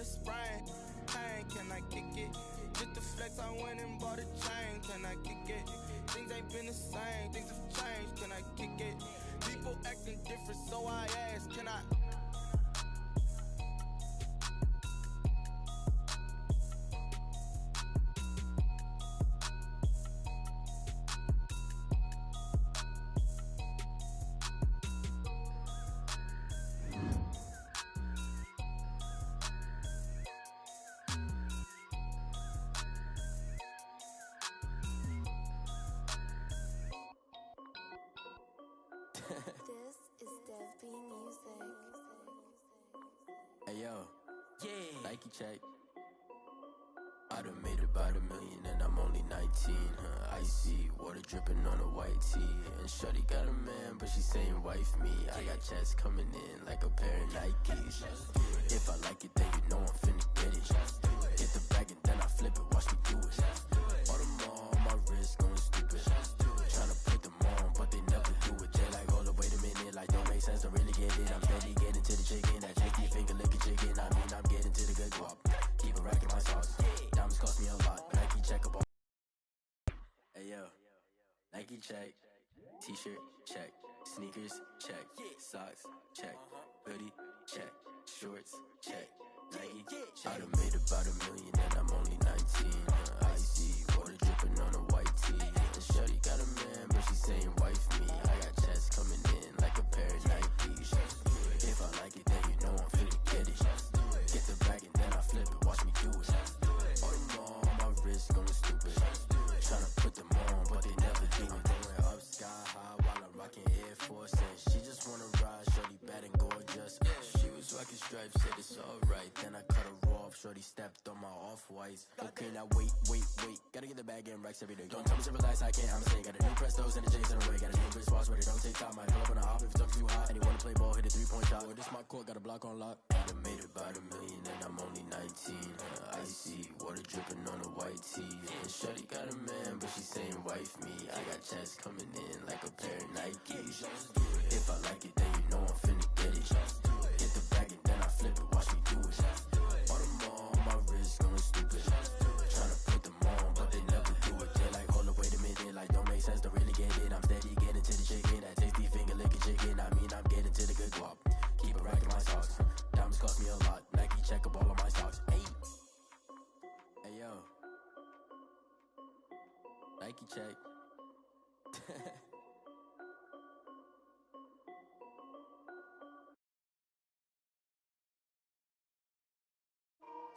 a sprain. Pain, can I kick it? Just the flex, I went and bought a chain. Can I kick it? Things ain't been the same, things have changed. Can I kick it? People acting different, so I ask, can I? This is Dev B Music. Hey yo, yeah, Nike check. I done made about $1 million and I'm only 19. Icy water dripping on a white tee. And shorty got a man, but she saying wife me. I got checks coming in like a pair of Nikes. If I like it, then you know I'm finna get it. Get the bag and then I flip it, watch me do it. All them on my wrist going stupid. Tryna put them on, but they never do it. They like, hold up, wait a minute, like don't make sense, don't really get it. I'm steady getting to the chicken, that tasty finger licking chicken. I mean, I'm getting to the good guap. Keep a rack in my sauce. Diamonds cost me a lot, but Nike check up on. Hey yo, Nike check. T-shirt check. Sneakers check. Socks check. Hoodie check. Shorts check. Nike check. I done made about $1 million and I'm only 19. Icy water dripping on a white tee. And shorty got a man, but she saying wife me. I got checks coming in like a pair of Nikes. If I like it, then you know I'm finna get it. Get the bag and then I flip it, watch me do it. All them on my wrist going stupid. Tryna put them on, but they never do it. They went up sky high while I'm rocking Air Force. And she just wanna ride, shorty bad and gorgeous. She was rocking stripes, said it's alright. Then I cut her off, shorty stepped on my off-whites. Okay, now wait. Gotta get the bag and racks every day. Don't tell me to relax, I can't, I'm saying. Got a new Prestos and the J's in the way. Got a new wristwatch, but it don't take time. I pull up on a hop if it's up too hot. And he wanna play ball, hit a 3-point shot. Well, this my court, got a block on lock. I done made about $1 million and I'm only 19. Icy water dripping on a white tee. And shorty got a man, but she saying wife me. I got checks coming in like a pair of Nikes. If I like it, then you know I'm finna get it. Get the bag and then I flip it, watch me do it. All them on my wrist going stupid. Tryna put them on, but they never do it. They like, hold up, wait a minute, like don't make sense, don't really get it. I'm steady getting to the chicken, that tasty finger licking chicken. I mean, I'm getting to the good guap. Keep a rack in my socks. Diamonds cost me a lot. Nike check up all of my stocks. Hey yo, Nike check.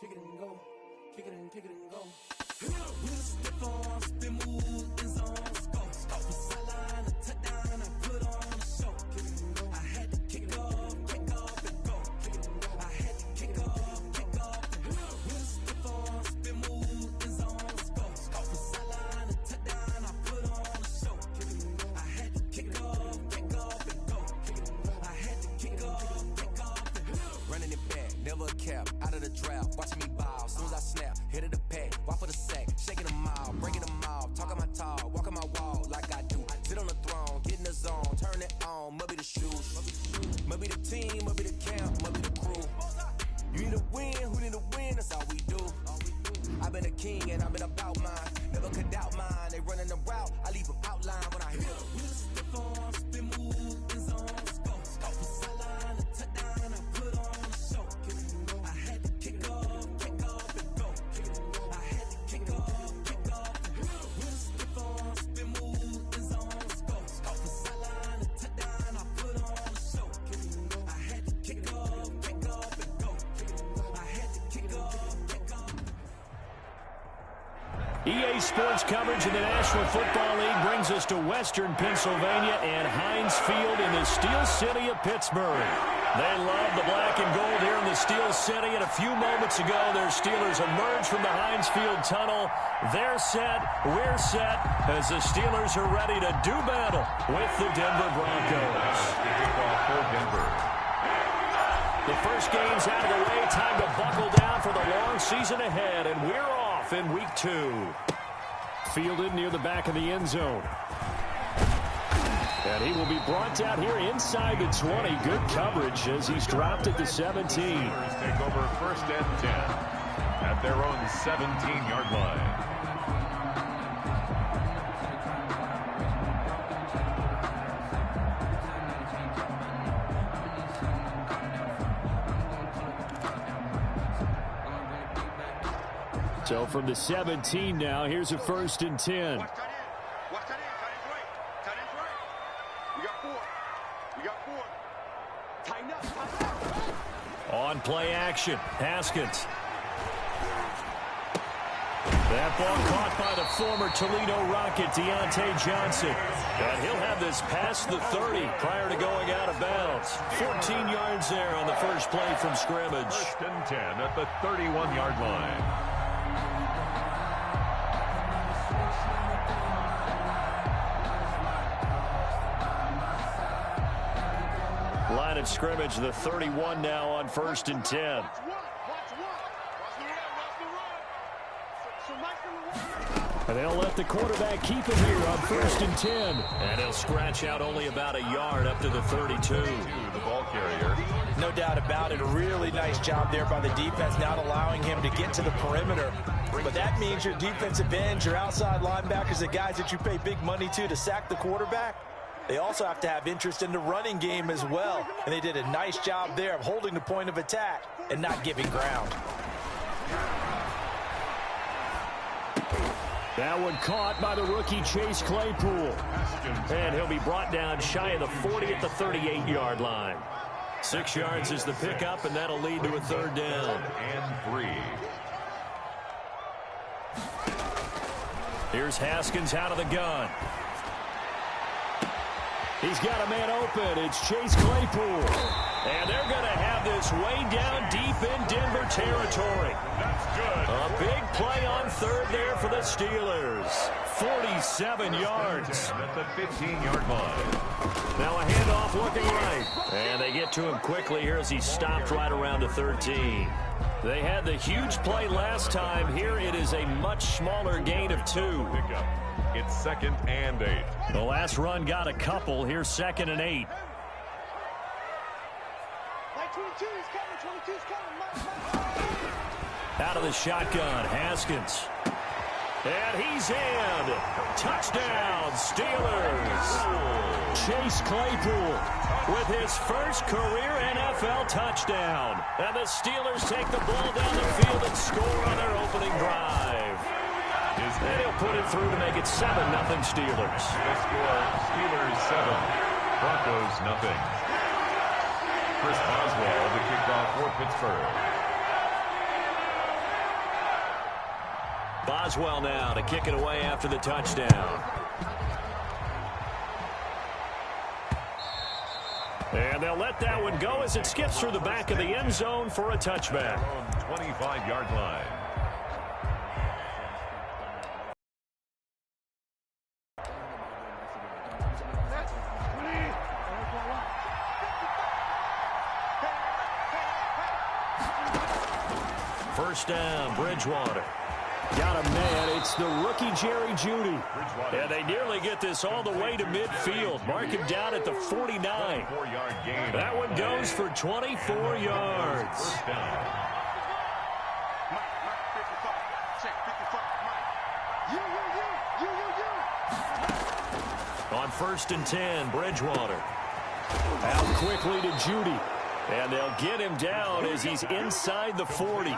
Kick it and go. Kick it and go. With a stiff on, spin move, in zone, go. Off the sideline, a touchdown, I put on a show. Kick it and go. I had to kick off and go. Kick it and go. I had to kick off and go. With a stiff on, spin move, in zone, go. Off the sideline, a touchdown, I put on a show. Kick it and go. I had to kick off and go. Kick it and go. I had to kick off and go. Running it back, never a cap, out of the draft, watching me ball. Soon as I snap, hit of the pack, walk for the sack, shaking them all, breaking them all, talking my talk, walking my wall like I do. Sit on the throne, get in the zone, turn it on, must be the shoes, must be the team, must be the camp, must be the crew. You need a win, who need a win, that's all we do. I've been a king and I've been about mine, never could doubt mine. They running the route, I leave them outline when I hit them. We just step on, spin move, in zone, go. Off the sideline, a touchdown, I put on a show. I had to kick off and go. I had to kick off and go. We just step on, spin move, in zone, go. Off the sideline, a touchdown, I put on a show. I had to kick off and go. I had to kick off and go. EA Sports coverage in the National Football League brings us to Western Pennsylvania and Heinz Field in the Steel City of Pittsburgh. They love the black and gold here in the Steel City, and a few moments ago, their Steelers emerged from the Heinz Field tunnel. They're set, we're set, as the Steelers are ready to do battle with the Denver Broncos. The first game's out of the way, time to buckle down for the long season ahead, and we're off in week 2. Fielded near the back of the end zone. And he will be brought down here inside the 20. Good coverage as he's dropped at the 17. Steelers take over 1st and 10 at their own 17-yard line. So from the 17 now, here's a 1st and 10. Watch tight end. Watch tight end. Tight end's right. Tight end's right. We got 4. We got 4. Tighten up. Tighten up. On play action, Haskins. That ball caught by the former Toledo Rocket, Deontay Johnson. And he'll have this past the 30 prior to going out of bounds. 14 yards there on the first play from scrimmage. 1st and 10 at the 31-yard line. Line of scrimmage, the 31 now on 1st and 10. And they'll let the quarterback keep it here on 1st and 10. And he'll scratch out only about a yard up to the 32. The ball carrier. No doubt about it. A really nice job there by the defense, not allowing him to get to the perimeter. But that means your defensive ends, your outside linebackers, the guys that you pay big money to sack the quarterback, they also have to have interest in the running game as well. And they did a nice job there of holding the point of attack and not giving ground. That one caught by the rookie Chase Claypool. And he'll be brought down shy of the 40 at the 38-yard line. 6 yards is the pickup, and that'll lead to a 3rd down. And 3. Here's Haskins out of the gun. He's got a man open. It's Chase Claypool. And they're going to have this way down deep in Denver territory. That's good. A big play on 3rd there for the Steelers. 47 yards. At the 15-yard line. Now a handoff looking right. And they get to him quickly here as he stopped right around the 13. They had the huge play last time. Here it is a much smaller gain of 2. Pickup. It's 2nd and 8. The last run got a couple. Here's 2nd and 8. Out of the shotgun, Haskins. And he's in. Touchdown, Steelers. Chase Claypool with his first career NFL touchdown. And the Steelers take the ball down the field and score on their opening drive. And he'll put it through to make it 7-0 Steelers. The score, Steelers 7, Broncos 0. Chris Boswell, the kickoff for Pittsburgh. Boswell now to kick it away after the touchdown. And they'll let that one go as it skips through the back of the end zone for a touchback. 25-yard line. First down, Bridgewater. Got a man. It's the rookie Jerry Jeudy. And they nearly get this all the way to midfield. Mark him down at the 49. That one goes for 24 yards. On 1st and 10, Bridgewater. Out quickly to Jeudy. And they'll get him down as he's inside the 40.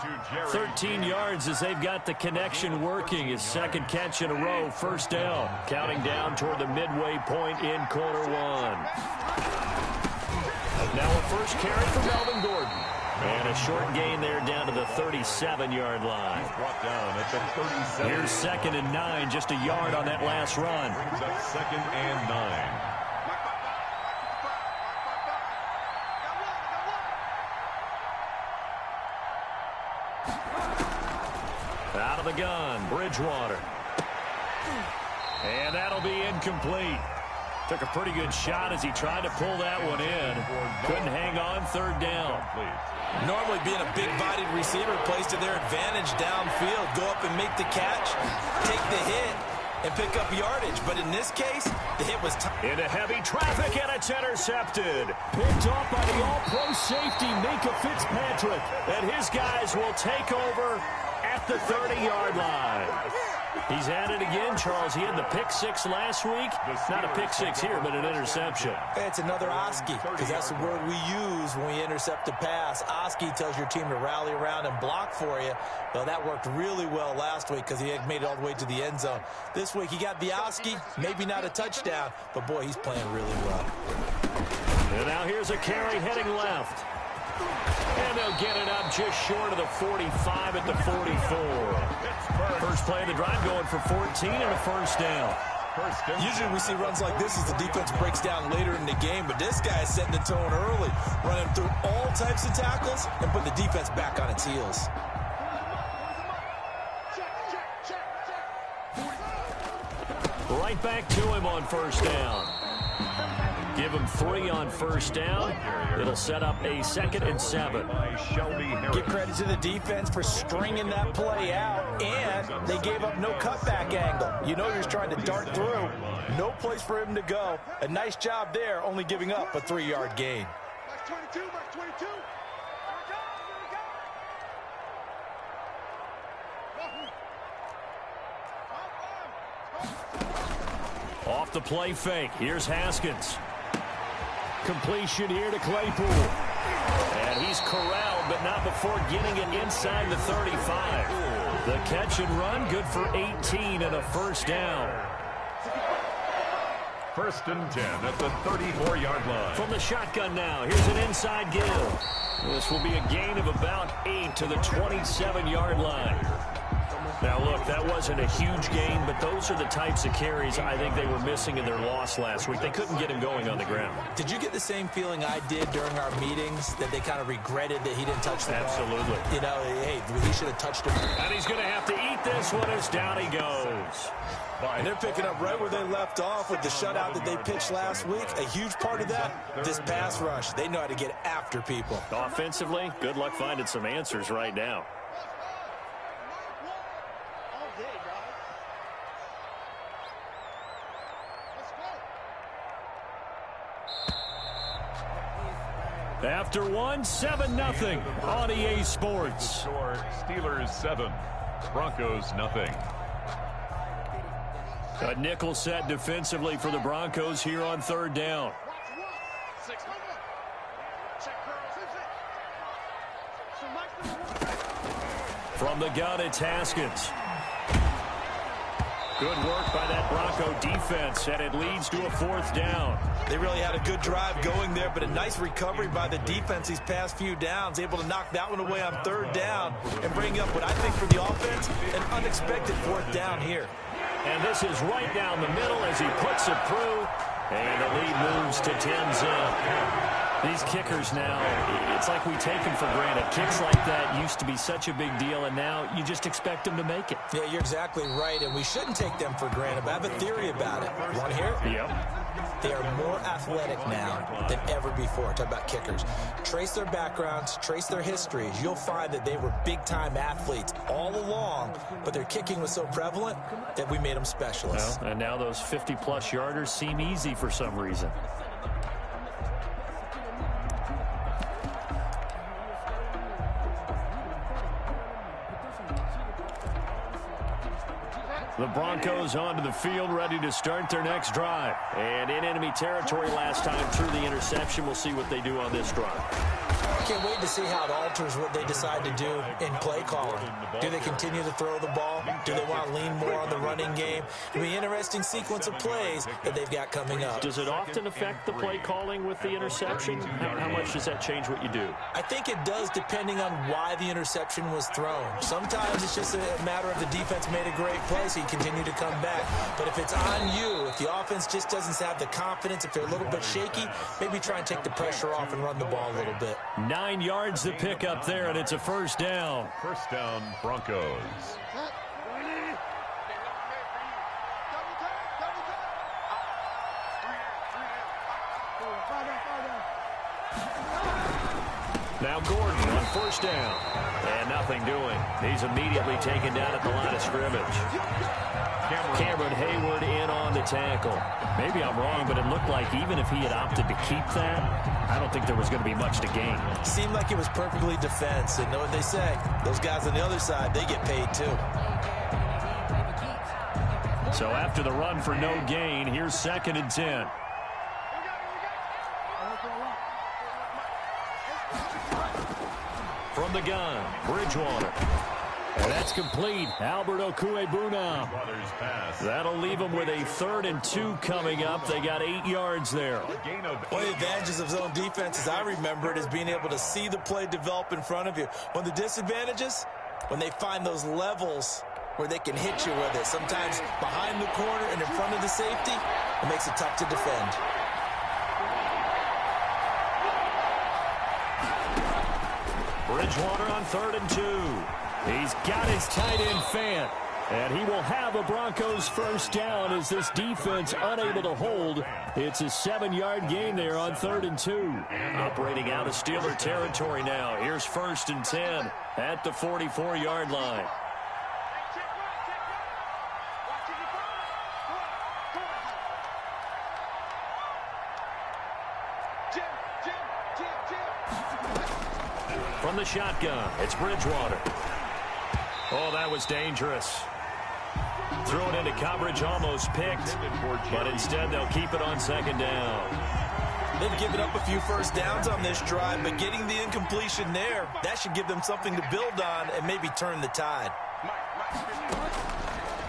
13 yards as they've got the connection working. His 2nd catch in a row, 1st down. Counting down toward the midway point in quarter 1. Now a first carry for Melvin Gordon. And a short gain there down to the 37-yard line. Brought down at the 37. Here's 2nd and 9, just a yard on that last run. Brings up 2nd and 9. Out of the gun, Bridgewater. And that'll be incomplete. Took a pretty good shot as he tried to pull that one in. Couldn't hang on, 3rd down. Normally being a big-bodied receiver plays to their advantage downfield. Go up and make the catch, take the hit, and pick up yardage. But in this case, the hit was into heavy traffic, and it's intercepted. Picked off by the all-pro safety, Minkah Fitzpatrick. And his guys will take over at the 30-yard line. He's at it again, Charles. He had the pick six last week. Not a pick six here, but an interception. It's another Oski, because that's the word we use when we intercept a pass. Oski tells your team to rally around and block for you. Well, that worked really well last week because he had made it all the way to the end zone. This week, he got the Oski, maybe not a touchdown, but, boy, he's playing really well. And now here's a carry heading left. And they'll get it up just short of the 45 at the 44. First play of the drive going for 14 and a first down. Usually we see runs like this as the defense breaks down later in the game, but this guy is setting the tone early, running through all types of tackles and put the defense back on its heels. Right back to him on first down. Give him 3 on first down. It'll set up a 2nd and 7. Give credit to the defense for stringing that play out, and they gave up no cutback angle. You know you're trying to dart through. No place for him to go. A nice job there, only giving up a 3-yard gain. Max 22, Max 22. Off the play fake. Here's Haskins. Completion here to Claypool. And he's corralled, but not before getting it inside the 35. The catch and run, good for 18 and a first down. 1st and 10 at the 34-yard line. From the shotgun now, here's an inside give. This will be a gain of about 8 to the 27-yard line. Now, look, that wasn't a huge gain, but those are the types of carries I think they were missing in their loss last week. They couldn't get him going on the ground. Did you get the same feeling I did during our meetings, that they kind of regretted that he didn't touch the ball? Absolutely. You know, hey, he should have touched him. And he's going to have to eat this one as down he goes. And they're picking up right where they left off with the shutout that they pitched last week. A huge part of that, this pass rush. They know how to get after people. Offensively, good luck finding some answers right now. After 7-0 on EA Sports. Steelers 7, Broncos nothing. A nickel set defensively for the Broncos here on 3rd down. From the gun, it's Haskins. Good work by that Bronco defense, and it leads to a 4th down. They really had a good drive going there, but a nice recovery by the defense these past few downs, able to knock that one away on 3rd down and bring up what I think for the offense, an unexpected 4th down here. And this is right down the middle as he puts it through, and the lead moves to 10-0. These kickers now, it's like we take them for granted. Kicks like that used to be such a big deal, and now you just expect them to make it. Yeah, you're exactly right, and we shouldn't take them for granted. But I have a theory about it. Want to hear it? Yep. They are more athletic now than ever before. Talk about kickers. Trace their backgrounds, trace their histories. You'll find that they were big-time athletes all along, but their kicking was so prevalent that we made them specialists. Well, and now those 50-plus yarders seem easy for some reason. The Broncos onto the field, ready to start their next drive. And in enemy territory last time through the interception. We'll see what they do on this drive. Can't wait to see how it alters what they decide to do in play calling. Do they continue to throw the ball? Do they want to lean more on the running game? It'll be an interesting sequence of plays that they've got coming up. Does it often affect the play calling with the interception? How much does that change what you do? I think it does, depending on why the interception was thrown. Sometimes it's just a matter of the defense made a great play, so you continue to come back. But if it's on you, if the offense just doesn't have the confidence, if they're a little bit shaky, maybe try and take the pressure off and run the ball a little bit. 9 yards to pick up there, and it's a 1st down. 1st down, Broncos. Now Gordon on first down. And nothing doing. He's immediately taken down at the line of scrimmage. Cameron Hayward in on the tackle. Maybe I'm wrong, but it looked like even if he had opted to keep that, I don't think there was going to be much to gain. Seemed like it was perfectly defense. And know what they say? Those guys on the other side, they get paid too. So after the run for no gain, here's 2nd and 10. From the gun, Bridgewater. And that's complete. Albert Okwuegbunam. That'll leave them with a 3rd and 2 coming up. They got 8 yards there. One of the advantages of zone defense, as I remember it, is being able to see the play develop in front of you. One of the disadvantages, when they find those levels where they can hit you with it. Sometimes behind the corner and in front of the safety, it makes it tough to defend. Bridgewater on 3rd and 2. He's got his tight end Fant. And he will have a Broncos first down as this defense unable to hold. It's a 7-yard gain there on 3rd and 2. Operating out of Steeler territory now. Here's 1st and 10 at the 44-yard line. From the shotgun, it's Bridgewater. Oh, that was dangerous. Threw it into coverage, almost picked, but instead they'll keep it on 2nd down. They've given up a few first downs on this drive, but getting the incompletion there, that should give them something to build on and maybe turn the tide.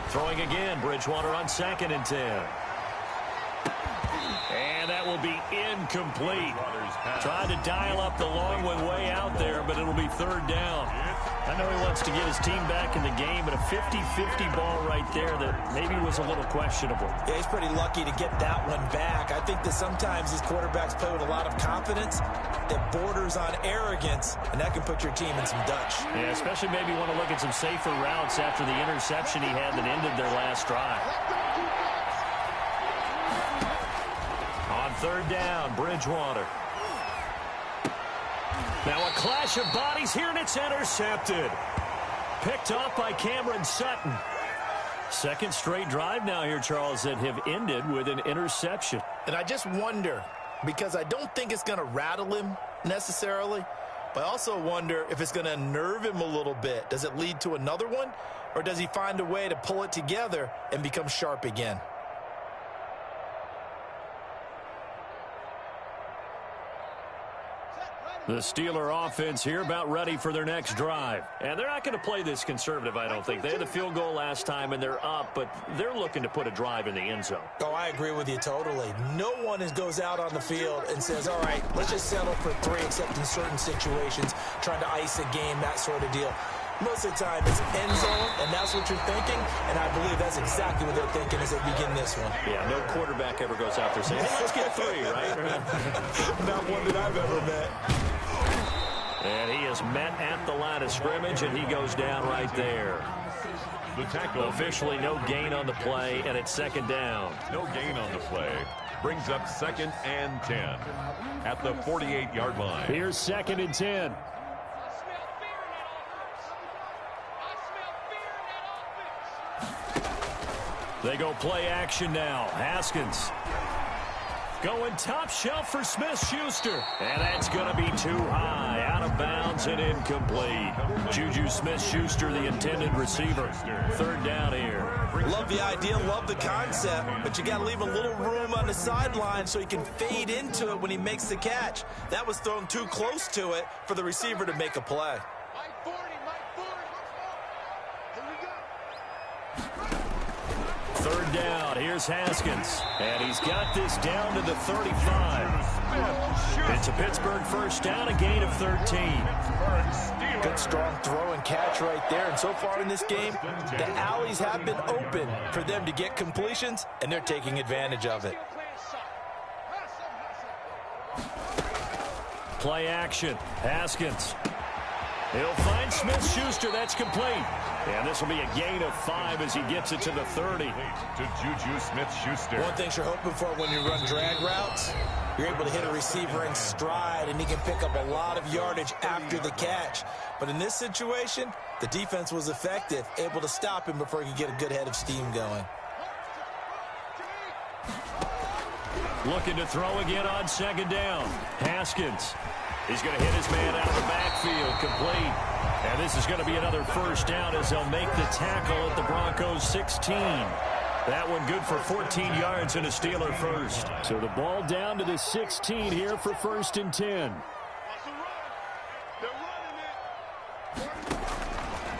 Throwing again, Bridgewater on 2nd and 10. And that will be incomplete. Tried to dial up the long one way out there, but it'll be 3rd down. I know he wants to get his team back in the game, but a 50-50 ball right there that maybe was a little questionable. Yeah, he's pretty lucky to get that one back. I think that sometimes these quarterbacks play with a lot of confidence that borders on arrogance, and that can put your team in some Dutch. Yeah, especially maybe want to look at some safer routes after the interception he had that ended their last drive. On 3rd down, Bridgewater. Now a clash of bodies here, and it's intercepted. Picked off by Cameron Sutton. 2nd straight drive now here, Charles, that have ended with an interception. And I just wonder, because I don't think it's going to rattle him necessarily, but I also wonder if it's going to unnerve him a little bit. Does it lead to another one, or does he find a way to pull it together and become sharp again? The Steeler offense here about ready for their next drive. And they're not going to play this conservative, I don't think. They had a field goal last time, and they're up, but they're looking to put a drive in the end zone. Oh, I agree with you totally. No one goes out on the field and says, all right, let's just settle for 3, except in certain situations, trying to ice a game, that sort of deal. Most of the time, it's end zone, and that's what you're thinking, and I believe that's exactly what they're thinking as they begin this one. Yeah, no quarterback ever goes out there saying, hey, let's get 3, right? Not one that I've ever met. And he is met at the line of scrimmage, and he goes down right there. The tackle. Officially no gain on the play, and it's 2nd down. No gain on the play. Brings up 2nd and 10 at the 48-yard line. Here's 2nd and 10. They go play action now. Haskins going top shelf for Smith-Schuster. And that's going to be too high. Out of bounds and incomplete. Juju Smith-Schuster, the intended receiver. 3rd down here. Love the idea, love the concept, but you got to leave a little room on the sideline so he can fade into it when he makes the catch. That was thrown too close to it for the receiver to make a play. 3rd down. Here's Haskins. And he's got this down to the 35. It's a Pittsburgh first down, a gain of 13. Good strong throw and catch right there. And so far in this game, the alleys have been open for them to get completions, and they're taking advantage of it. Play action. Haskins. He'll find Smith-Schuster. That's complete. And this will be a gain of 5 as he gets it to the 30. To Juju Smith-Schuster. One thing you're hoping for when you run drag routes, you're able to hit a receiver in stride, and he can pick up a lot of yardage after the catch. But in this situation, the defense was effective, able to stop him before he could get a good head of steam going. Looking to throw again on second down. Haskins. He's going to hit his man out of the backfield, complete. And this is going to be another first down as they'll make the tackle at the Broncos 16. That one good for 14 yards and a Steeler first. So the ball down to the 16 here for 1st and 10.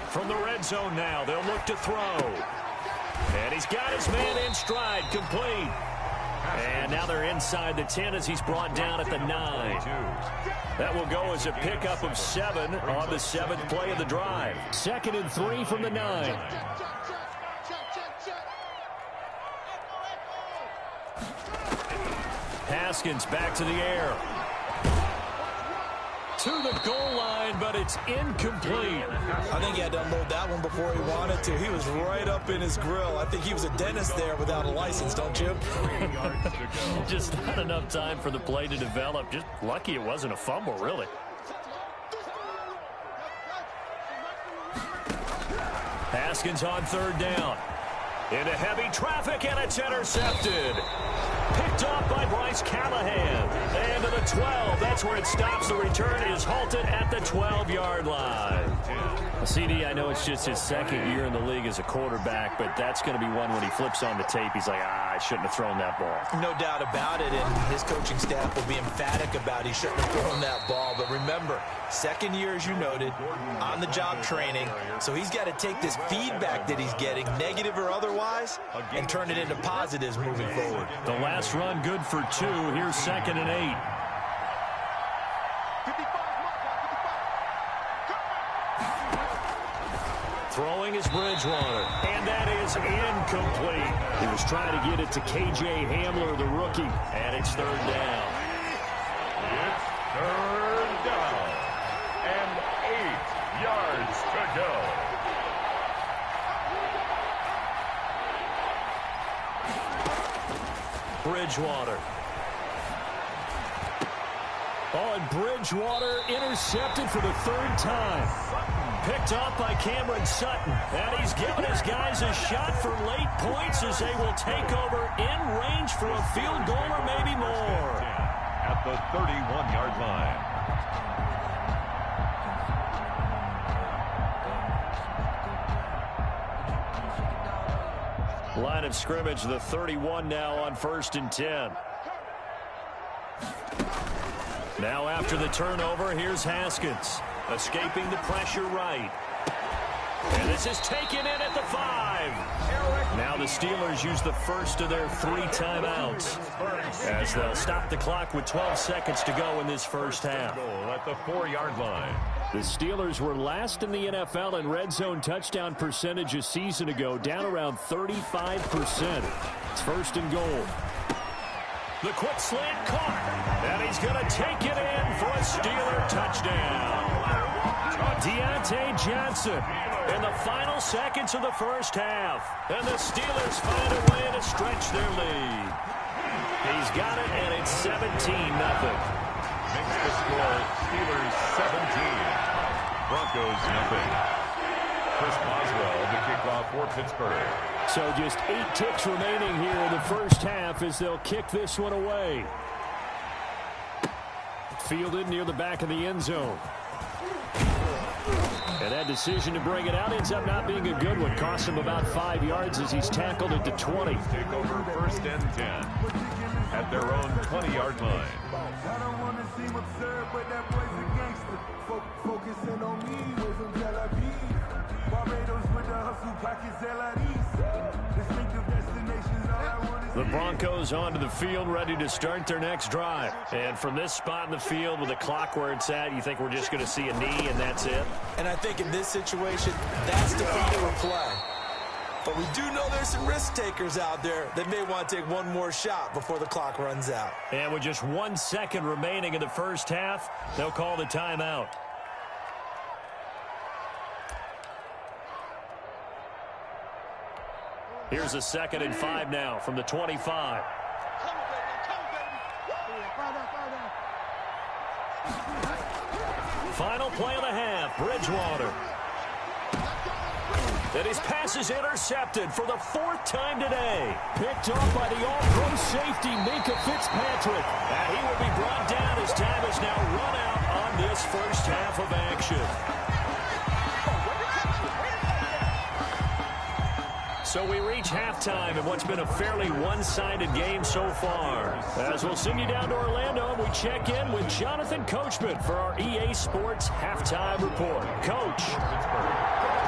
From the red zone now, they'll look to throw. And he's got his man in stride, complete. And now they're inside the 10 as he's brought down at the 9. That will go as a pickup of 7 on the 7th play of the drive. 2nd and 3 from the 9. Haskins back to the air. To the goal line, but it's incomplete. I think he had to unload that one before he wanted to. He was right up in his grill. I think he was a dentist there without a license, don't you? Just not enough time for the play to develop. Just lucky it wasn't a fumble, really. Haskins on 3rd down. Into heavy traffic, and it's intercepted. Picked off by Bryce Callahan. And to the 12. That's where it stops. The return is halted at the 12-yard line. CD, I know it's just his 2nd year in the league as a quarterback, but that's going to be one when he flips on the tape. He's like, I shouldn't have thrown that ball. No doubt about it, and his coaching staff will be emphatic about he shouldn't have thrown that ball. But remember, 2nd year, as you noted, on-the-job training. So he's got to take this feedback that he's getting, negative or otherwise, and turn it into positives moving forward. The last run good for 2. Here's 2nd and 8. Throwing is Bridgewater, and that is incomplete. He was trying to get it to K.J. Hamler, the rookie, and it's 3rd down. It's 3rd down, and 8 yards to go. Bridgewater. Oh, and Bridgewater intercepted for the 3rd time. Picked off by Cameron Sutton. And he's given his guys a shot for late points as they will take over in range for a field goal or maybe more. At the 31-yard line. Line of scrimmage, the 31 now on 1st and 10. Now after the turnover, here's Haskins. Escaping the pressure right. And this is taken in at the 5. Now the Steelers use the first of their 3 timeouts as they'll stop the clock with 12 seconds to go in this first half. At the 4-yard line. The Steelers were last in the NFL in red zone touchdown percentage a season ago, down around 35%. It's 1st and goal. The quick slant caught, and he's going to take it in for a Steeler touchdown. Deontay Johnson in the final seconds of the first half. And the Steelers find a way to stretch their lead. He's got it, and it's 17-0. Makes the score Steelers 17, Broncos nothing. Chris Boswell, the kickoff for Pittsburgh. So just 8 ticks remaining here in the first half as they'll kick this one away. Fielded near the back of the end zone. And that decision to bring it out ends up not being a good one. Costs him about 5 yards as he's tackled at the 20. Take over 1st and 10 at their own 20-yard line. I don't want to seem absurd, but that boy's a gangster. Focusing on me, way from Tel Aviv. Barbados with the hustle pockets, LREs. Distinctive destinations, all I want is The Broncos onto the field, ready to start their next drive. And from this spot in the field with the clock where it's at, you think we're just going to see a knee and that's it? And I think in this situation, that's the key to a play. But we do know there's some risk takers out there that may want to take one more shot before the clock runs out. And with just 1 second remaining in the first half, they'll call the timeout. Here's a 2nd and 5 now from the 25. Final play of the half, Bridgewater. And his pass is intercepted for the 4th time today. Picked off by the all-pro safety, Minkah Fitzpatrick. And he will be brought down as time is now run out on this first half of action. So we reach halftime in what's been a fairly one-sided game so far. As we'll send you down to Orlando, we check in with Jonathan Coachman for our EA Sports Halftime Report. Coach.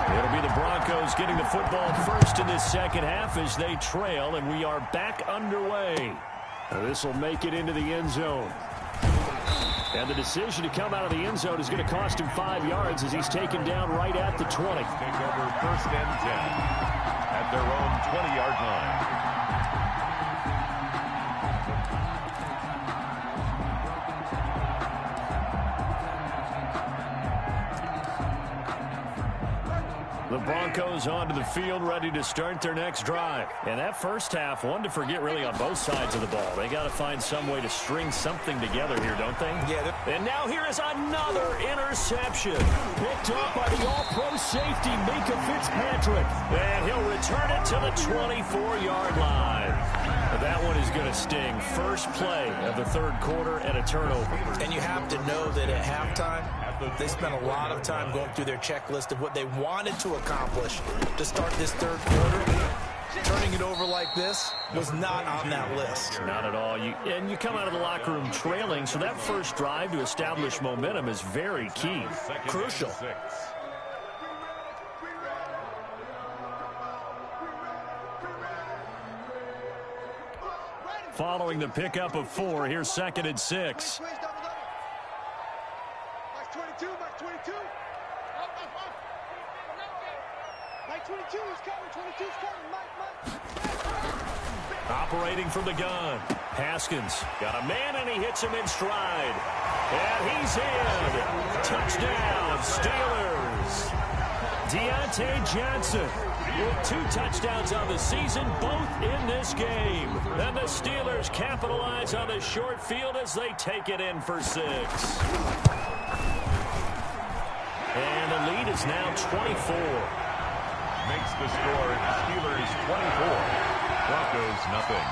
It'll be the Broncos getting the football first in this second half as they trail, and we are back underway. This will make it into the end zone. And the decision to come out of the end zone is going to cost him 5 yards as he's taken down right at the 20. Take over 1st and 10 at their own 20-yard line. The Broncos onto the field, ready to start their next drive. And that first half, one to forget really on both sides of the ball. They got to find some way to string something together here, don't they? Yeah. And now here is another interception. Picked off by the all-pro safety, Minkah Fitzpatrick. And he'll return it to the 24-yard line. That one is going to sting. First play of the 3rd quarter and a turnover. And you have to know that at halftime, they spent a lot of time going through their checklist of what they wanted to accomplish to start this 3rd quarter. Turning it over like this was not on that list. Not at all. And you come out of the locker room trailing, so that first drive to establish momentum is very key. Crucial. Following the pickup of 4, here's 2nd and 6. Operating from the gun. Haskins got a man, and he hits him in stride. And he's in. Touchdown, Steelers. Deontay Johnson with 2 touchdowns on the season, both in this game. And the Steelers capitalize on the short field as they take it in for 6. And the lead is now 24. Makes the score Steelers 24. Broncos nothing.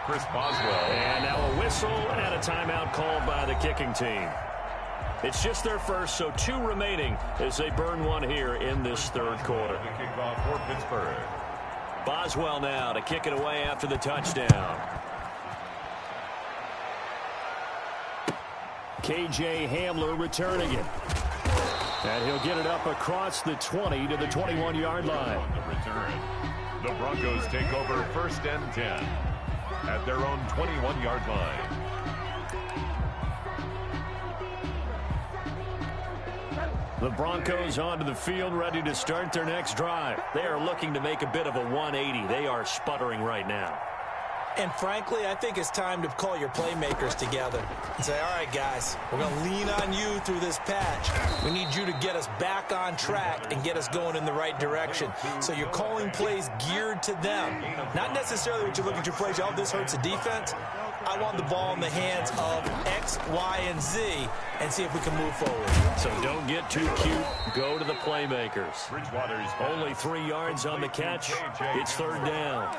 Chris Boswell. And now a whistle and a timeout called by the kicking team. It's just their first, so 2 remaining as they burn one here in this 3rd quarter. The kickoff for Pittsburgh. Boswell now to kick it away after the touchdown. KJ Hamler returning it. And he'll get it up across the 20 to the 21-yard line. On the return, the Broncos take over 1st and 10 at their own 21-yard line. The Broncos onto the field, ready to start their next drive. They are looking to make a bit of a 180. They are sputtering right now. And frankly, I think it's time to call your playmakers together and say, all right, guys, we're going to lean on you through this patch. We need you to get us back on track and get us going in the right direction. So you're calling plays geared to them. Not necessarily what you look at your plays, oh, this hurts the defense. I want the ball in the hands of X, Y, and Z and see if we can move forward. So don't get too cute. Go to the playmakers. Bridgewater's only 3 yards on the catch. It's 3rd down.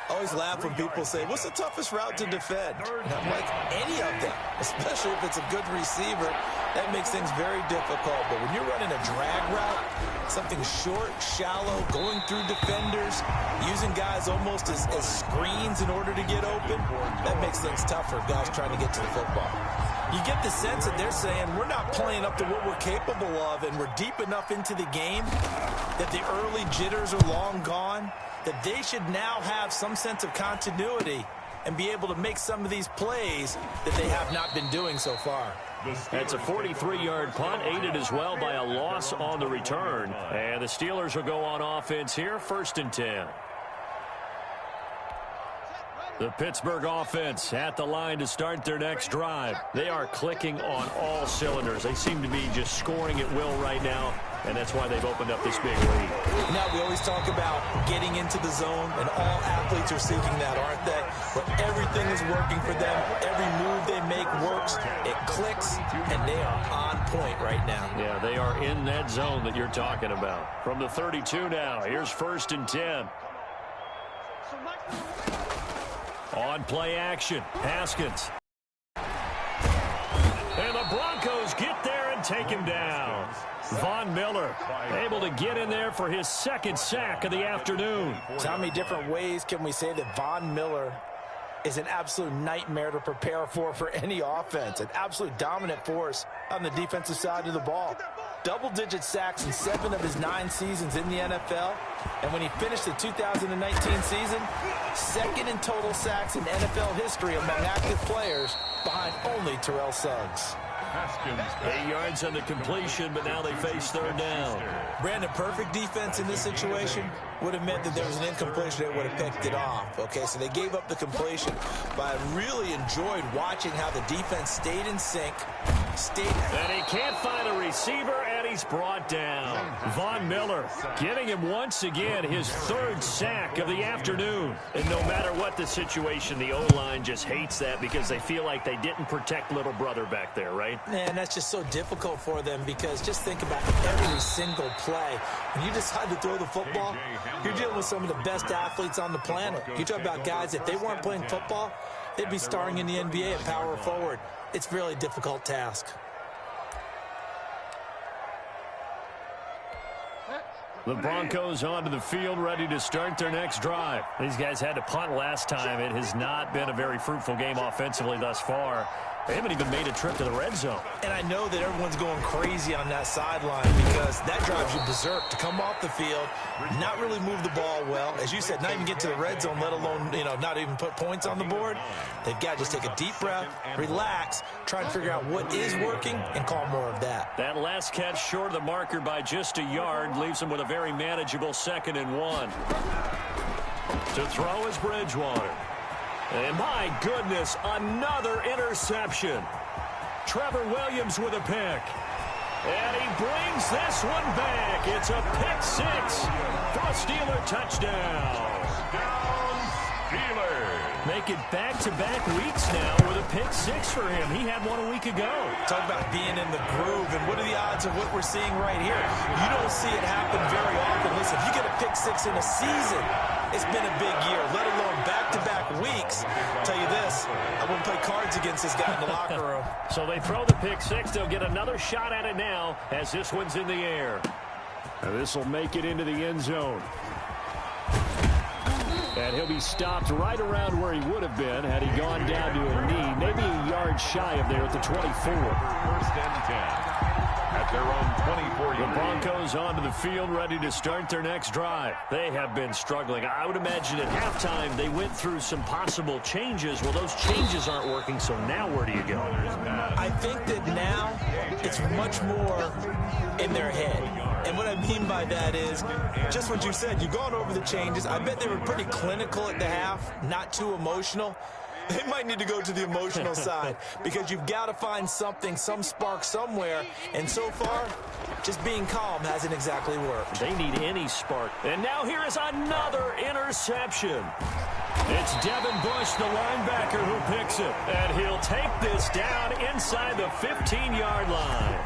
I always laugh when people say, what's the toughest route to defend? And I'm like, any of them, especially if it's a good receiver. That makes things very difficult. But when you're running a drag route, something short, shallow, going through defenders, using guys almost as screens in order to get open, that makes things tough for guys trying to get to the football. You get the sense that they're saying we're not playing up to what we're capable of, and we're deep enough into the game that the early jitters are long gone, that they should now have some sense of continuity and be able to make some of these plays that they have not been doing so far. That's a 43-yard punt, aided as well by a loss on the return. And the Steelers will go on offense here, 1st and 10. The Pittsburgh offense at the line to start their next drive. They are clicking on all cylinders. They seem to be just scoring at will right now, and that's why they've opened up this big lead. Now, we always talk about getting into the zone, and all athletes are seeking that, aren't they? Where everything is working for them. Every move they make works. It clicks, and they are on point right now. Yeah, they are in that zone that you're talking about. From the 32 now, here's 1st and 10. On play action, Haskins. And the Broncos get there and take him down. Von Miller able to get in there for his 2nd sack of the afternoon. So how many different ways can we say that Von Miller is an absolute nightmare to prepare for any offense? An absolute dominant force on the defensive side of the ball. Double-digit sacks in 7 of his 9 seasons in the NFL. And when he finished the 2019 season, 2nd in total sacks in NFL history among active players, behind only Terrell Suggs. 8 yards on the completion, but now they face 3rd down. Brandon, perfect defense in this situation would have meant that there was an incompletion that would have picked it off. Okay, so they gave up the completion, but I really enjoyed watching how the defense stayed in sync, and he can't find a receiver, and he's brought down. Von Miller getting him once again his 3rd sack of the afternoon. And no matter what the situation, the O-line just hates that because they feel like they didn't protect little brother back there, right? Man, that's just so difficult for them because just think about every single play. When you decide to throw the football, you're dealing with some of the best athletes on the planet. You talk about guys, if they weren't playing football, they'd be starring in the NBA at power forward. It's a really difficult task. The Broncos onto the field, ready to start their next drive. These guys had to punt last time. It has not been a very fruitful game offensively thus far. They haven't even made a trip to the red zone. And I know that everyone's going crazy on that sideline because that drives you berserk to come off the field, not really move the ball well. As you said, not even get to the red zone, let alone, not even put points on the board. They've got to just take a deep breath, relax, try and figure out what is working, and call more of that. That last catch short of the marker by just a yard leaves them with a very manageable 2nd and 1. To throw is Bridgewater. And my goodness, another interception. Trevor Williams with a pick. And he brings this one back. It's a pick 6 for a Steeler touchdown. Steelers. Make it back-to-back weeks now with a pick 6 for him. He had one a week ago. Talk about being in the groove, and what are the odds of what we're seeing right here? You don't see it happen very often. Listen, if you get a pick 6 in a season, it's been a big year, let alone back-to-back weeks. I'll tell you this, I wouldn't play cards against this guy in the locker room. So they throw the pick 6. They'll get another shot at it now as this one's in the air. This will make it into the end zone. And he'll be stopped right around where he would have been had he gone down to a knee, maybe a yard shy of there at the 24. 1st and 10. At their own 24. The Broncos onto the field, ready to start their next drive. They have been struggling. I would imagine at halftime they went through some possible changes. Well, those changes aren't working, so now where do you go? I think that now it's much more in their head. And what I mean by that is just what you said. You've gone over the changes. I bet they were pretty clinical at the half, not too emotional. They might need to go to the emotional side because you've got to find something, some spark somewhere. And so far, just being calm hasn't exactly worked. They need any spark. And now here is another interception. It's Devin Bush, the linebacker, who picks it. And he'll take this down inside the 15-yard line.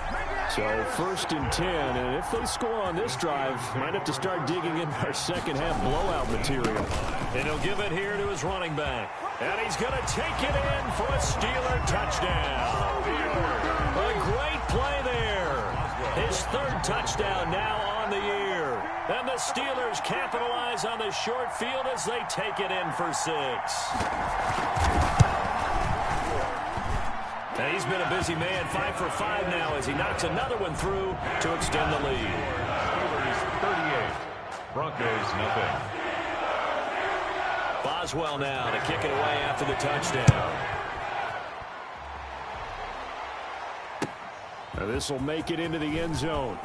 So 1st and 10, and if they score on this drive, might have to start digging in our second-half blowout material. And he'll give it here to his running back. And he's going to take it in for a Steeler touchdown. A great play there. His 3rd touchdown now on the year. And the Steelers capitalize on the short field as they take it in for 6. And he's been a busy man, 5 for 5 now as he knocks another one through to extend the lead. Steelers 38, Broncos nothing. Boswell now to kick it away after the touchdown. This will make it into the end zone.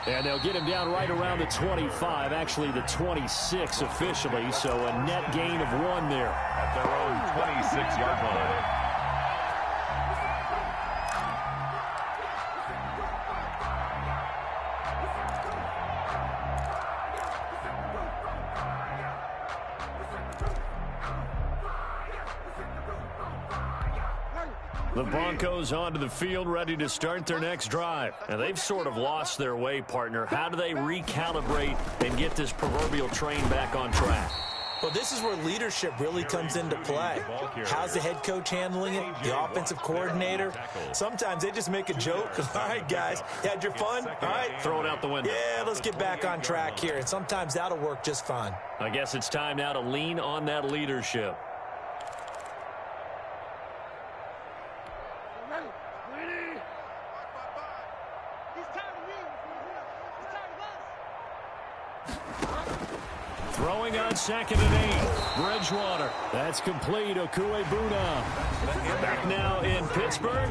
And they'll get him down right around the 25, actually the 26 officially, so a net gain of 1 there. At their own 26-yard line. The Broncos onto the field, ready to start their next drive. And they've sort of lost their way, partner. How do they recalibrate and get this proverbial train back on track? Well, this is where leadership really comes into play. How's the head coach handling it? The offensive coordinator? Sometimes they just make a joke. All right, guys, you had your fun? All right. Throw it out the window. Yeah, let's get back on track here. And sometimes that'll work just fine. I guess it's time now to lean on that leadership. Throwing on 2nd and 8. Bridgewater. That's complete. Okuebuna. Back now in Pittsburgh.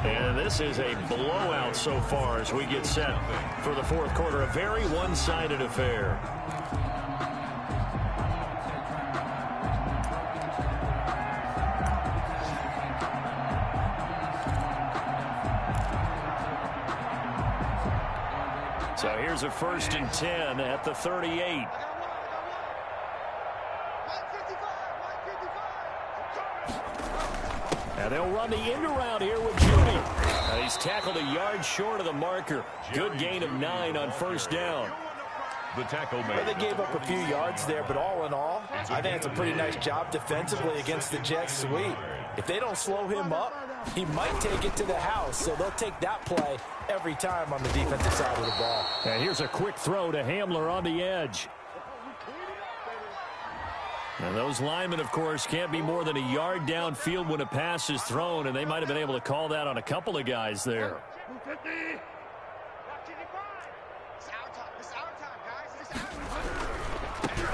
And this is a blowout so far as we get set for the 4th quarter. A very one-sided affair. So here's a 1st and 10 at the 38. And they'll run the end around here with Judy. He's tackled a yard short of the marker. Good gain of 9 on 1st down. The tackle made. Well, they gave up a few yards there, but all in all, I think it's a pretty nice job defensively against the Jets sweep. If they don't slow him up, he might take it to the house, so they'll take that play every time on the defensive side of the ball. And here's a quick throw to Hamler on the edge. And those linemen, of course, can't be more than a yard downfield when a pass is thrown, and they might have been able to call that on a couple of guys there.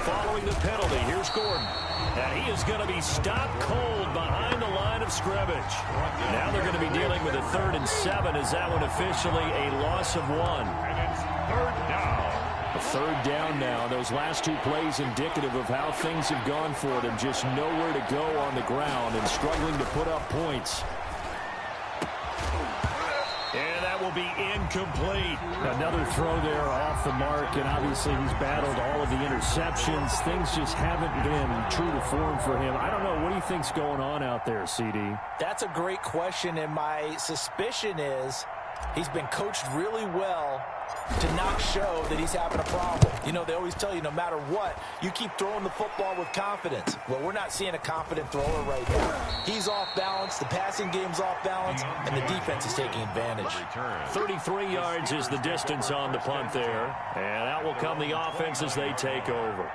Following the penalty, here's Gordon. And he is going to be stopped cold behind the line of scrimmage. Now they're going to be dealing with a 3rd and 7. Is that one officially a loss of 1? And it's 3rd down. A 3rd down now. Those last 2 plays indicative of how things have gone for them. Just nowhere to go on the ground and struggling to put up points. And that will be incomplete. Another throw there off the mark, and obviously he's battled all of the interceptions. Things just haven't been true to form for him. I don't know. What do you think's going on out there, CD? That's a great question, and my suspicion is he's been coached really well to not show that he's having a problem. You know, they always tell you no matter what, you keep throwing the football with confidence. Well, we're not seeing a confident thrower right now. He's off balance, the passing game's off balance, and the defense is taking advantage. 33 yards is the distance on the punt there, and out will come the offense as they take over.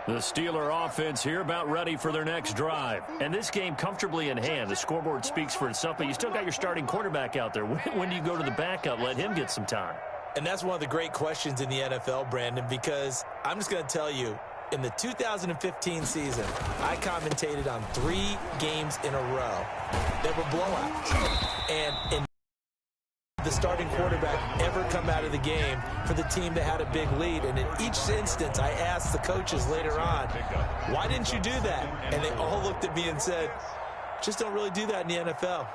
The Steeler offense here about ready for their next drive. And this game comfortably in hand. The scoreboard speaks for itself, but you still got your starting quarterback out there. When do you go to the backup, let him get some time? And that's one of the great questions in the NFL, Brandon, because I'm just going to tell you, in the 2015 season, I commentated on 3 games in a row that were blowouts. And in the starting quarterback ever come out of the game for the team that had a big lead. And in each instance, I asked the coaches later on, why didn't you do that? And they all looked at me and said, just don't really do that in the NFL.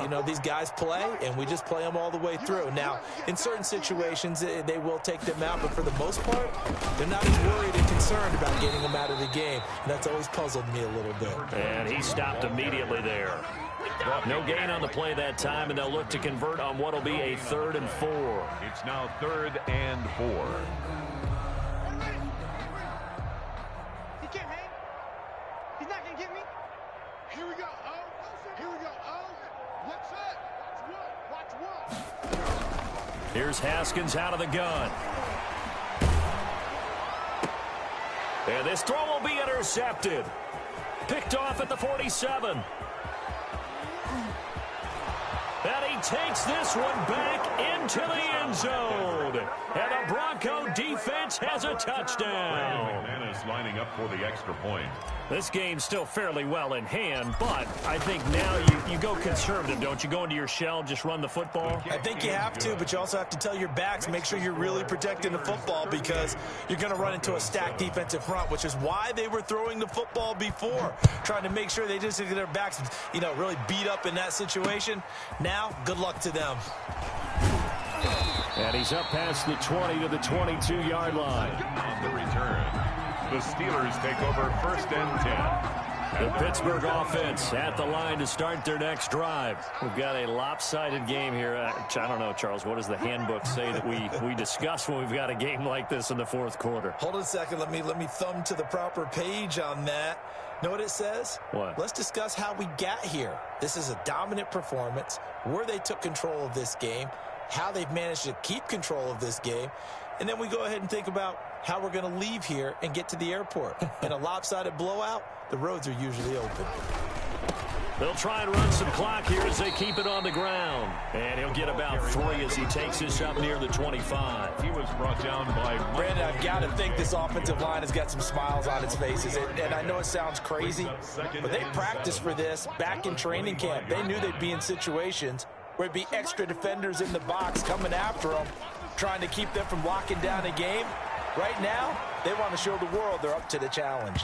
You know, these guys play, and we just play them all the way through. Now, in certain situations, they will take them out, but for the most part, they're not as worried and concerned about getting them out of the game. And that's always puzzled me a little bit. And he stopped immediately there. No gain on the play that time, and they'll look to convert on what will be a 3rd and 4. It's now 3rd and 4. He can't hang. He's not going to get me. Here we go. Oh, here we go. Oh, what's that? Watch what? Here's Haskins out of the gun. And this throw will be intercepted. Picked off at the 47. And he takes this one back into the end zone. And the Bronco defense has a touchdown. Brandon McManus lining up for the extra point. This game's still fairly well in hand, but I think now you go conservative, don't you? Go into your shell, just run the football? I think you have to, but you also have to tell your backs, make sure you're really protecting the football because you're going to run into a stacked defensive front, which is why they were throwing the football before, trying to make sure they just get their backs, really beat up in that situation. Now, good luck to them. And he's up past the 20 to the 22-yard line. On the return, the Steelers take over 1st and 10. The Pittsburgh offense at the line to start their next drive. We've got a lopsided game here. I don't know, Charles, what does the handbook say that we discuss when we've got a game like this in the fourth quarter? Hold on a second. Let me thumb to the proper page on that. Know what it says? What? Let's discuss how we got here. This is a dominant performance, where they took control of this game, how they've managed to keep control of this game, and then we go ahead and think about how we're going to leave here and get to the airport. In a lopsided blowout, the roads are usually open. They'll try and run some clock here as they keep it on the ground. And he'll get about 3 as he takes this up near the 25. He was brought down by Brandon, I've got to think this offensive line has got some smiles on its faces. And I know it sounds crazy, but they practiced for this back in training camp. They knew they'd be in situations where it'd be extra defenders in the box coming after them, trying to keep them from locking down a game. Right now, they want to show the world they're up to the challenge.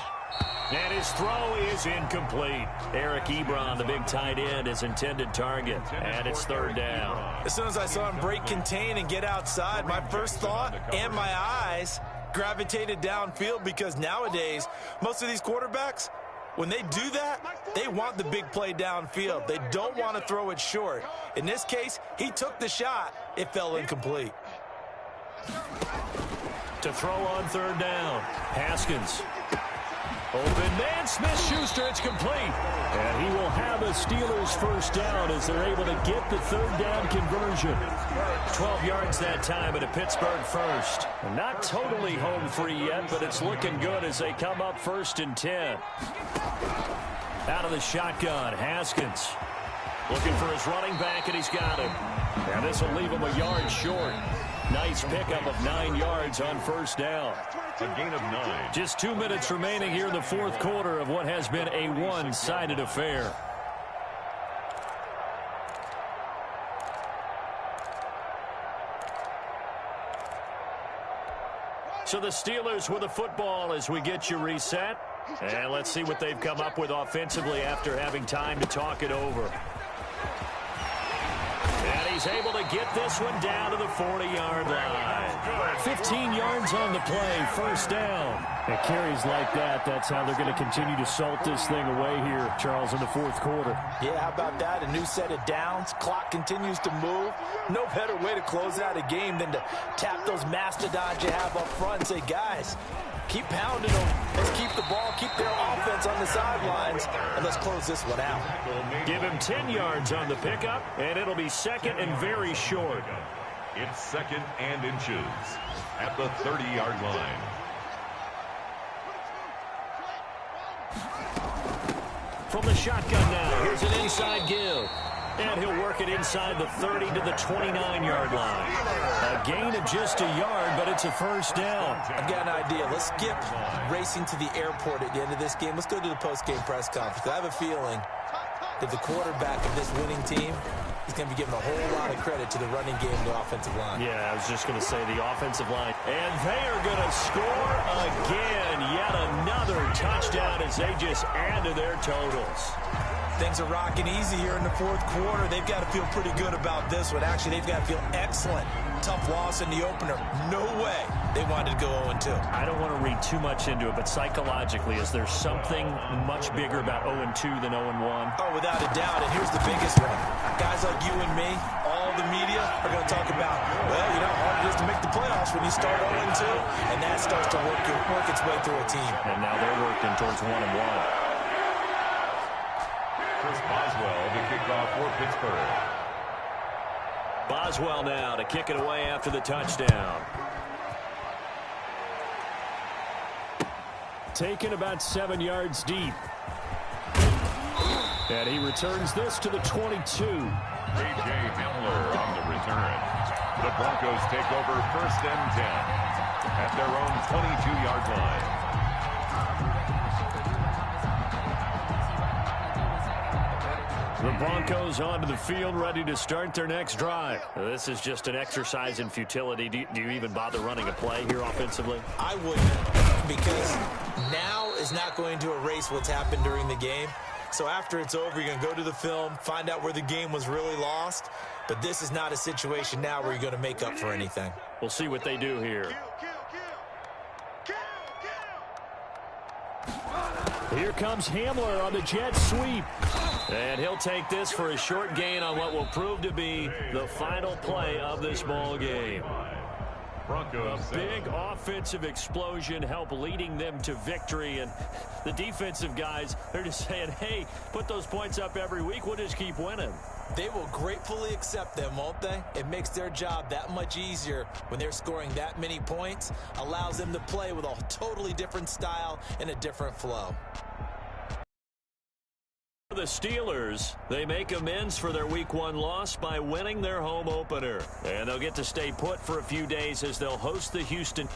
And his throw is incomplete. Eric Ebron, the big tight end, his intended target. And it's 3rd down. As soon as I saw him break contain and get outside, my first thought and my eyes gravitated downfield because nowadays, most of these quarterbacks, when they do that, they want the big play downfield. They don't want to throw it short. In this case, he took the shot. It fell incomplete. To throw on 3rd down. Haskins. Open man, Smith-Schuster, it's complete. And he will have a Steelers 1st down as they're able to get the 3rd down conversion. 12 yards that time at a Pittsburgh 1st. Not totally home free yet, but it's looking good as they come up 1st and 10. Out of the shotgun, Haskins. Looking for his running back, and he's got him. And this will leave him a yard short. Nice pickup of 9 yards on 1st down. a gain of 9. Just 2 minutes remaining here in the fourth quarter of what has been a one-sided affair. So the Steelers with the football as we get you reset. And let's see what they've come up with offensively after having time to talk it over. And he's able to get this one down to the 40-yard line. 15 yards on the play, 1st down. At carries like that, that's how they're going to continue to salt this thing away here, Charles, in the fourth quarter. Yeah, how about that? A new set of downs. Clock continues to move. No better way to close out a game than to tap those mastodons you have up front and say, guys, keep pounding them. Let's keep the ball, keep their offense on the sidelines, and let's close this one out. Give him 10 yards on the pickup, and it'll be 2nd and very short. It's 2nd and inches at the 30-yard line. From the shotgun now, here's an inside give. And he'll work it inside the 30 to the 29-yard line. A gain of just a yard, but it's a 1st down. I've got an idea. Let's skip racing to the airport at the end of this game. Let's go to the post-game press conference. I have a feeling that the quarterback of this winning team is going to be given a whole lot of credit to the running game and the offensive line. Yeah, I was just going to say the offensive line. And they are going to score again. Yet another touchdown as they just add to their totals. Things are rocking easy here in the fourth quarter. They've got to feel pretty good about this one. Actually, they've got to feel excellent. Tough loss in the opener. No way they wanted to go 0-2. I don't want to read too much into it, but psychologically, is there something much bigger about 0-2 than 0-1? Oh, without a doubt. And here's the biggest one. Guys like you and me, all the media are going to talk about, well, you know, hard it is to make the playoffs when you start 0-2, and that starts to work its way through a team. And now they're working towards 1-1. Chris Boswell to kick off for Pittsburgh. Boswell now to kick it away after the touchdown. Taken about 7 yards deep. And he returns this to the 22. A.J. Hamler on the return. The Broncos take over 1st and 10 at their own 22-yard line. The Broncos onto the field, ready to start their next drive. This is just an exercise in futility. Do you even bother running a play here offensively? I wouldn't, because now is not going to erase what's happened during the game. So after it's over, you're going to go to the film, find out where the game was really lost. But this is not a situation now where you're going to make up for anything. We'll see what they do here. Here comes Hamler on the jet sweep. And he'll take this for a short gain on what will prove to be the final play of this ball game. Broncos a big offensive explosion help leading them to victory. And the defensive guys, they're just saying, hey, put those points up every week. We'll just keep winning. They will gratefully accept them, won't they? It makes their job that much easier when they're scoring that many points. Allows them to play with a totally different style and a different flow. The Steelers, they make amends for their Week 1 loss by winning their home opener. And they'll get to stay put for a few days as they'll host the Houston.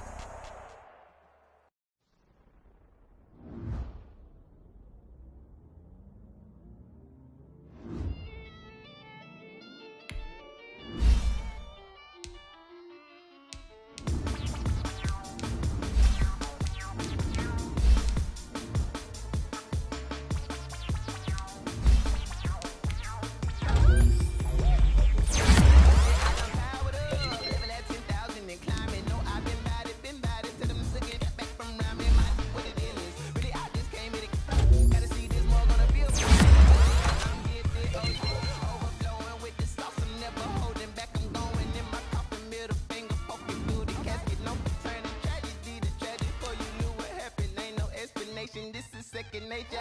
This is second nature.